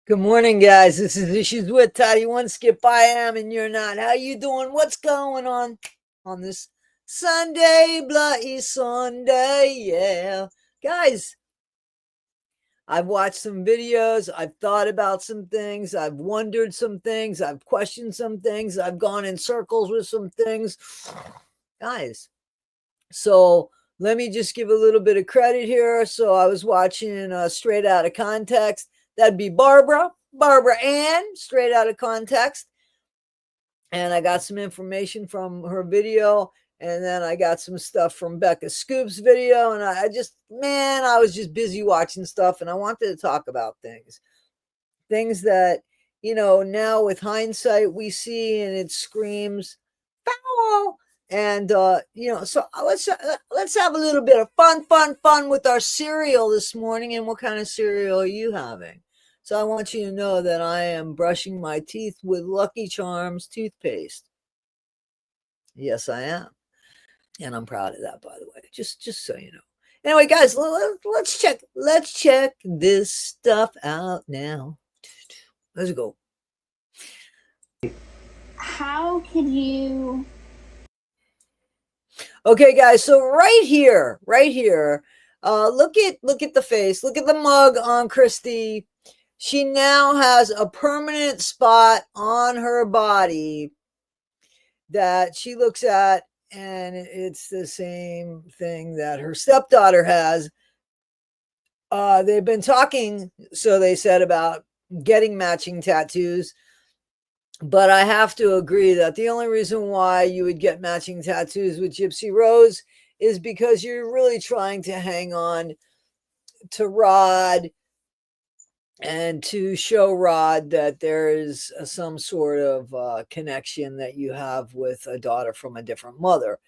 Good morning, guys. This is Issues with Toddy One Skip. I am, and you're not. How you doing? What's going on this Sunday, bloody Sunday? Yeah, guys. I've watched some videos. I've thought about some things. I've wondered some things. I've questioned some things. I've gone in circles with some things, guys. So let me just give a little bit of credit here. So I was watching Straight Out of Context. That'd be Barbara Ann, Straight Out of Context. And I got some information from her video. And then I got some stuff from Becca Scoop's video. And I was just busy watching stuff. And I wanted to talk about things that, now with hindsight, we see and it screams foul. And so let's have a little bit of fun with our cereal this morning. And what kind of cereal are you having? So I want you to know that I am brushing my teeth with Lucky Charms toothpaste. Yes, I am, and I'm proud of that, by the way. Just so you know. Anyway, guys, let's check this stuff out now. Let's go. How could you? Okay, guys. So right here, look at the face. Look at the mug on Christy. She now has a permanent spot on her body that she looks at, and it's the same thing that her stepdaughter has. They've been talking, so they said, about getting matching tattoos. But I have to agree that the only reason why you would get matching tattoos with Gypsy Rose is because you're really trying to hang on to Rod and to show Rod that there is some sort of connection that you have with a daughter from a different mother.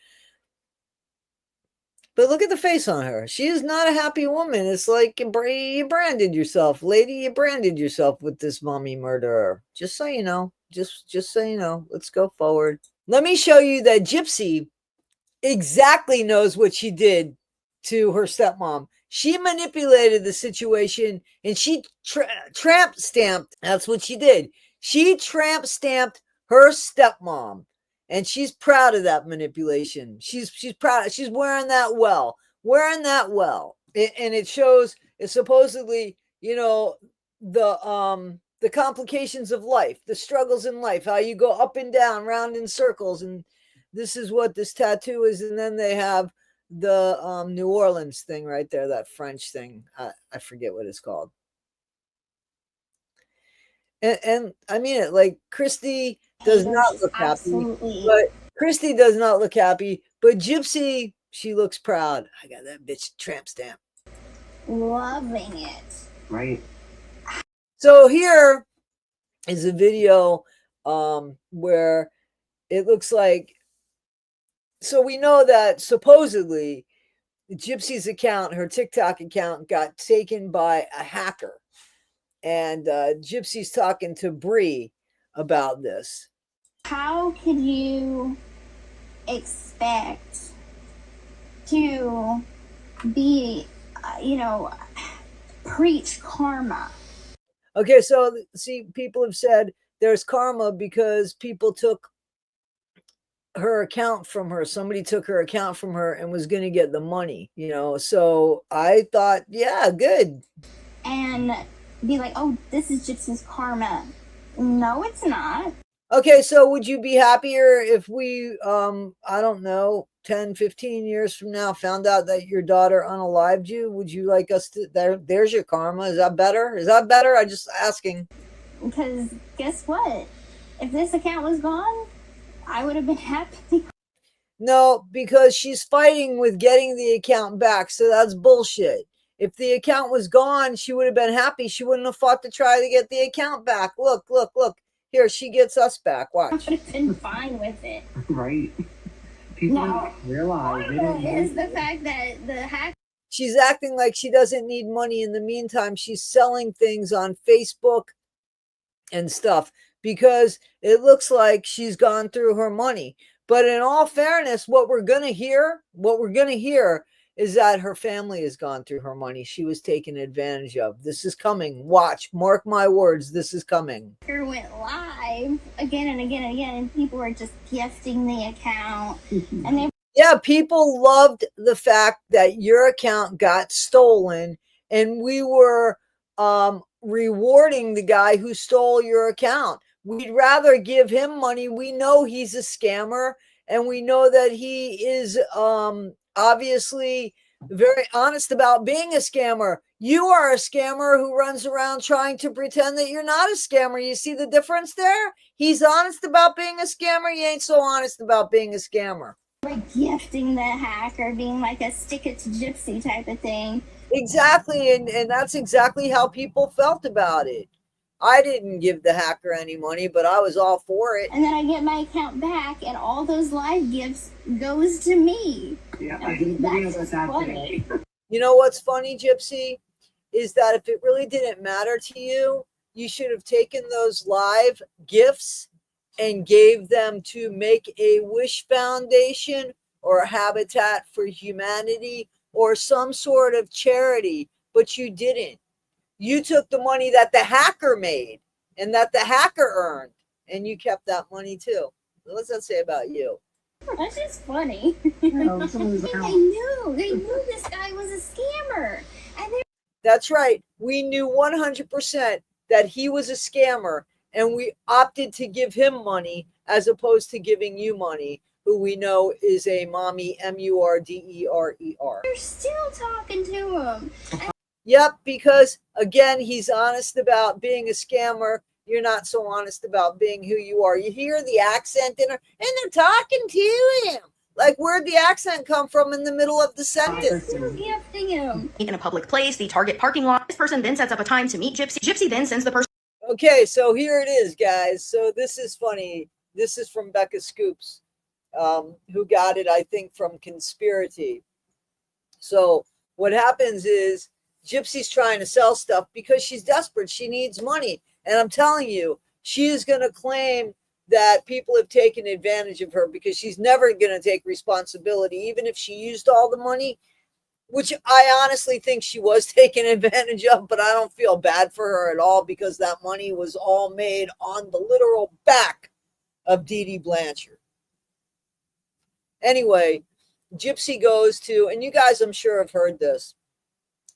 But look at the face on her. She is not a happy woman. It's like you branded yourself, lady. You branded yourself with this mommy murderer. Just so you know. Just so you know. Let's go forward. Let me show you that Gypsy exactly knows what she did to her stepmom. She manipulated the situation, and she tramp stamped. That's what she did. She tramp stamped her stepmom, and she's proud of that manipulation. She's proud. She's wearing that well. And it shows. It's supposedly, the complications of life, the struggles in life, how you go up and down, round in circles, and this is what this tattoo is. And then they have the New Orleans thing right there, that French thing. I forget what it's called. And I mean it, like Christy does not look happy, but Gypsy, she looks proud. I got that bitch tramp stamp. Loving it. Right. So here is a video where it looks like, so we know that supposedly Gypsy's account, her TikTok account, got taken by a hacker. And Gypsy's talking to Bree about this. How could you expect to be, preach karma? Okay, so see, people have said there's karma because people took her account from her. Somebody took her account from her and was going to get the money, So I thought, yeah, good. And be like, oh, this is Gypsy's karma. No, it's not. Okay, so would you be happier if we, I don't know, 10, 15 years from now found out that your daughter unalived you? Would you like us to, there's your karma. Is that better? I'm just asking. Because guess what? If this account was gone, I would have been happy. No, because she's fighting with getting the account back. So that's bullshit. If the account was gone, she would have been happy. She wouldn't have fought to try to get the account back. Look. Here, she gets us back. Watch. I would have been fine with it. Right. People don't realize it is the fact that the hack. She's acting like she doesn't need money. In the meantime, she's selling things on Facebook and stuff because it looks like she's gone through her money. But in all fairness, what we're going to hear is that her family has gone through her money. She was taken advantage of. This is coming. Watch, mark my words, this is coming. Went live again and again and again, and people were just gifting the account. And they Yeah, people loved the fact that your account got stolen, and we were rewarding the guy who stole your account. We'd rather give him money. We know he's a scammer, and we know that he is obviously very honest about being a scammer. You are a scammer who runs around trying to pretend that you're not a scammer. You see the difference there? He's honest about being a scammer. He ain't so honest about being a scammer. like gifting the hacker, being like a stick it to Gypsy type of thing. Exactly, and that's exactly how people felt about it. I didn't give the hacker any money, but I was all for it. And then I get my account back, and all those live gifts goes to me. Yeah, I did videos of that today. You know what's funny, Gypsy, is that if it really didn't matter to you, you should have taken those live gifts and gave them to Make-A-Wish Foundation or Habitat for Humanity or some sort of charity, but you didn't. You took the money that the hacker made and that the hacker earned, and you kept that money too. What's that say about you? That's just funny. Yeah, some of those They accounts. knew this guy was a scammer. And they That's right. We knew 100% that he was a scammer, and we opted to give him money as opposed to giving you money, who we know is a mommy, Murderer. they're still talking to him. Yep, because again, he's honest about being a scammer. You're not so honest about being who you are. You hear the accent in her, and they're talking to him. Like, where'd the accent come from in the middle of the sentence? Still gifting him. In a public place, the Target parking lot. This person then sets up a time to meet Gypsy. Gypsy then sends the person. Okay, so here it is, guys. So this is funny. This is from Becca Scoops, who got it, I think, from Conspiracy. So what happens is Gypsy's trying to sell stuff because she's desperate. She needs money. And I'm telling you, she is going to claim that people have taken advantage of her because she's never going to take responsibility, even if she used all the money, which I honestly think she was taken advantage of, but I don't feel bad for her at all because that money was all made on the literal back of Dee Dee Blanchard. Anyway, Gypsy goes to, and you guys I'm sure have heard this,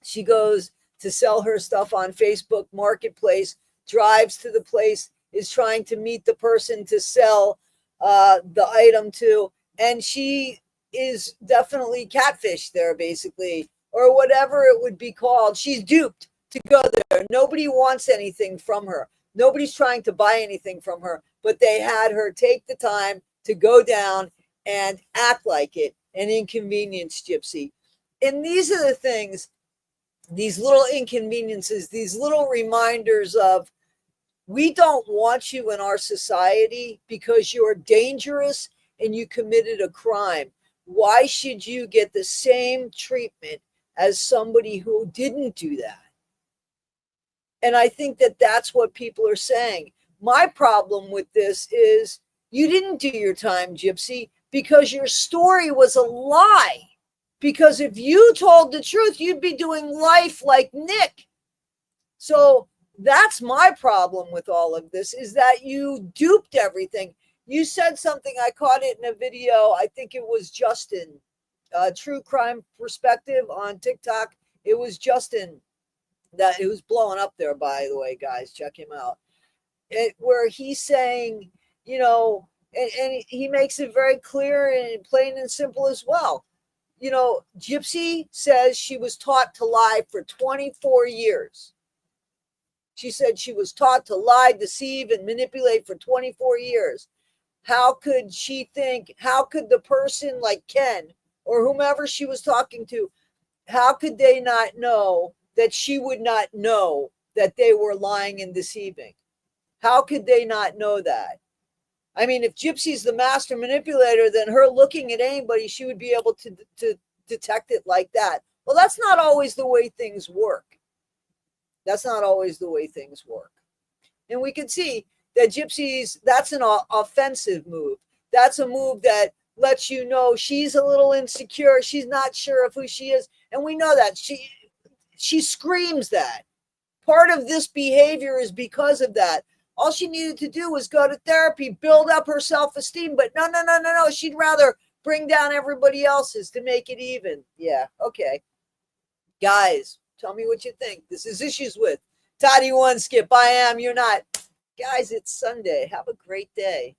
she goes to sell her stuff on Facebook Marketplace, drives to the place, is trying to meet the person to sell the item to, and she is definitely catfish there, basically, or whatever it would be called. She's duped to go there. Nobody wants anything from her. Nobody's trying to buy anything from her, but they had her take the time to go down and act like it and inconvenience Gypsy. And these are the things, these little inconveniences, these little reminders of, we don't want you in our society because you're dangerous and you committed a crime. Why should you get the same treatment as somebody who didn't do that? And I think that that's what people are saying. My problem with this is you didn't do your time, Gypsy, because your story was a lie. Because if you told the truth, you'd be doing life like Nick. So that's my problem with all of this, is that you duped everything. You said something, I caught it in a video, I think it was Justin, True Crime Perspective on TikTok. It was Justin, that it was blowing up there, by the way, guys, check him out. Where he's saying, you know, and he makes it very clear and plain and simple as well. You know, Gypsy says she was taught to lie for 24 years. She said she was taught to lie, deceive, and manipulate for 24 years. How could she think, how could the person like Ken or whomever she was talking to, how could they not know that she would not know that they were lying and deceiving? How could they not know that? I mean, if Gypsy's the master manipulator, then her looking at anybody, she would be able to detect it like that. Well, that's not always the way things work. That's not always the way things work. And we can see that Gypsy's, that's an offensive move. That's a move that lets you know she's a little insecure. She's not sure of who she is. And we know that. She screams that. Part of this behavior is because of that. All she needed to do was go to therapy, build up her self-esteem. But no. She'd rather bring down everybody else's to make it even. Yeah, okay. Guys, tell me what you think. This is Issues with Toddy One Skip. I am, you're not. Guys, it's Sunday. Have a great day.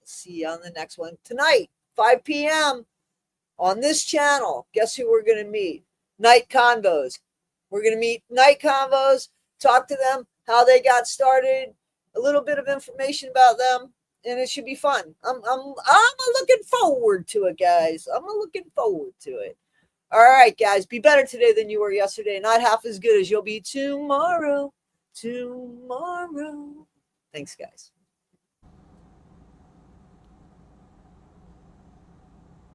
See you on the next one. Tonight, 5 p.m. on this channel. Guess who we're going to meet? Night Convos. We're going to meet Night Convos, talk to them, how they got started, a little bit of information about them, and it should be fun. I'm looking forward to it, guys. I'm looking forward to it. All right, guys, be better today than you were yesterday. Not half as good as you'll be tomorrow. Thanks, guys.